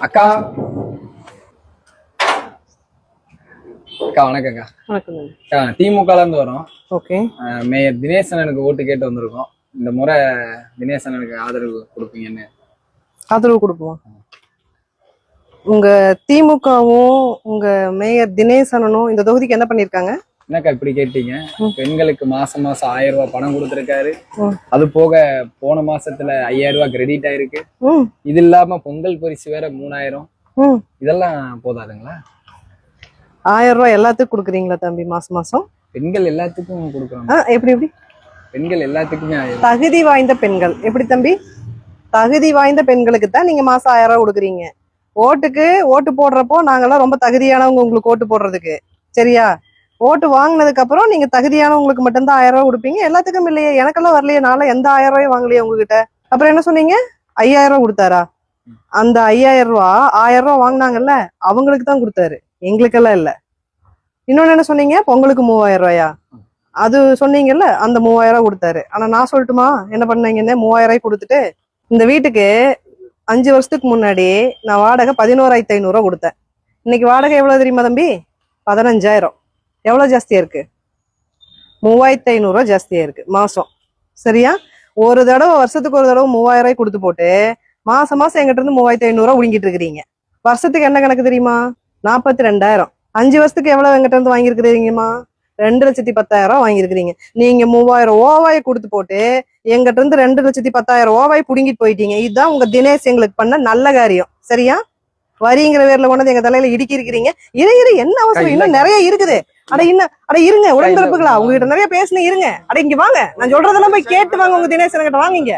அக்கா அக்கா வணக்கம்க்கா. வணக்கம். திமுகல இருந்து வரோம். ஓகே. மேயர் தினேசனனுக்கு ஓட்டு கேட்டு வந்திருக்கோம். இந்த முறை தினேசனனுக்கு ஆதரவு கொடுப்பீங்கன்னு. ஆதரவு கொடுப்போம். உங்க திமுகவும் உங்க மேயர் தினேசனும் இந்த தொகுதிக்கு என்ன பண்ணிருக்காங்க? என்னக்கா இப்படி கேட்டீங்க? பெண்களுக்கு மாசம் மாசம் 1000 ரூபாய் பணம் கொடுத்திருக்காரு. அது போக போன மாசத்துல 5000 ரூபாய் கிரெடிட் ஆயிருக்கு. இது இல்லாம பொங்கல் பரிசு வேற 3000. இதெல்லாம் போதாதுங்களா? 1000 ரூபாய் எல்லாத்துக்கும் கொடுக்குறீங்களா தம்பி? மாசம் மாசம் பெண்கள் எல்லாத்துக்கும் கொடுக்குறாங்க. எப்படி எப்படி? பெண்கள் எல்லாத்துக்குமே 1000. தகுதி வாய்ந்த பெண்கள் எப்படி தம்பி? தகுதி வாய்ந்த பெண்களுக்கு தான் நீங்க மாசம் 1000 ரூபாய் கொடுக்குறீங்க. ஓட்டு போடுறப்போ நாங்கெல்லாம் ரொம்ப தகுதியானவங்க உங்களுக்கு ஓட்டு போடுறதுக்கு, சரியா? ஓட்டு வாங்கினதுக்கு அப்புறம் நீங்க தகுதியானவங்களுக்கு மட்டும்தான் 1000 ரூபாய் கொடுப்பீங்க. எல்லாத்துக்கும் இல்லையே, எனக்கெல்லாம் வரலையே, நாள எந்த 1000 ரூபாயும் வாங்கலையே உங்ககிட்ட. அப்புறம் என்ன சொன்னீங்க? 5000 ரூபாய் கொடுத்தாரா? அந்த 5000 ரூபாய் 1000 ரூபாய் வாங்கினாங்கல்ல, அவங்களுக்கு தான் கொடுத்தாரு, எங்களுக்கெல்லாம் இல்ல. இன்னொன்னு என்ன சொன்னீங்க? பொங்கலுக்கு 3000 ரூபாயா? அது சொன்னீங்கல்ல, அந்த 3000 ரூபாய் கொடுத்தாரு. ஆனா நான் சொல்லட்டுமா என்ன பண்ணீங்கன்னு? 3000 ரூபாய் கொடுத்துட்டு இந்த வீட்டுக்கு 5 வருஷத்துக்கு முன்னாடி நான் வாடகை 11,500 ரூபாய் கொடுத்தேன். இன்னைக்கு வாடகை எவ்வளவு தெரியுமா தம்பி? 15,000. எவ்வளவு ஜாஸ்தியா இருக்கு? 3,500 ரூபாய் ஜாஸ்தியா இருக்கு மாசம், சரியா? ஒரு தடவை வருஷத்துக்கு ஒரு தடவை 3000 ரூபாய் கொடுத்து போட்டு மாசம் மாசம் எங்கிட்ட இருந்து 3,500 ரூபாய் உடுங்கிட்டு இருக்கிறீங்க. வருஷத்துக்கு என்ன கணக்கு தெரியுமா? 42,000. 5 வருஷத்துக்கு எவ்வளவு எங்கிட்ட இருந்து வாங்கியிருக்கிறீங்கம்மா? 2,10,000 ரூபாய் வாங்கியிருக்கிறீங்க. நீங்க 3000 ஓவாயை கொடுத்து போட்டு எங்கிட்ட இருந்து 2,10,000 ஓவாய் புடுங்கிட்டு போயிட்டீங்க. இதுதான் உங்க தினேஷ் எங்களுக்கு பண்ண நல்ல காரியம், சரியா? வரிங்கிற பேர்ல கொண்டு எங்க தலையில இடுக்கி இருக்கிறீங்க. இரு என்ன அவசரம், இன்னும் நிறைய இருக்குது. இருங்க உடன்பிறப்புகளா, உங்ககிட்ட நிறைய பேசுன, இருங்க. இங்க வாங்க, நான் சொல்றதெல்லாம் போய் கேட்டு வாங்க. உங்க தினேசன் கிட்ட வாங்கிங்க.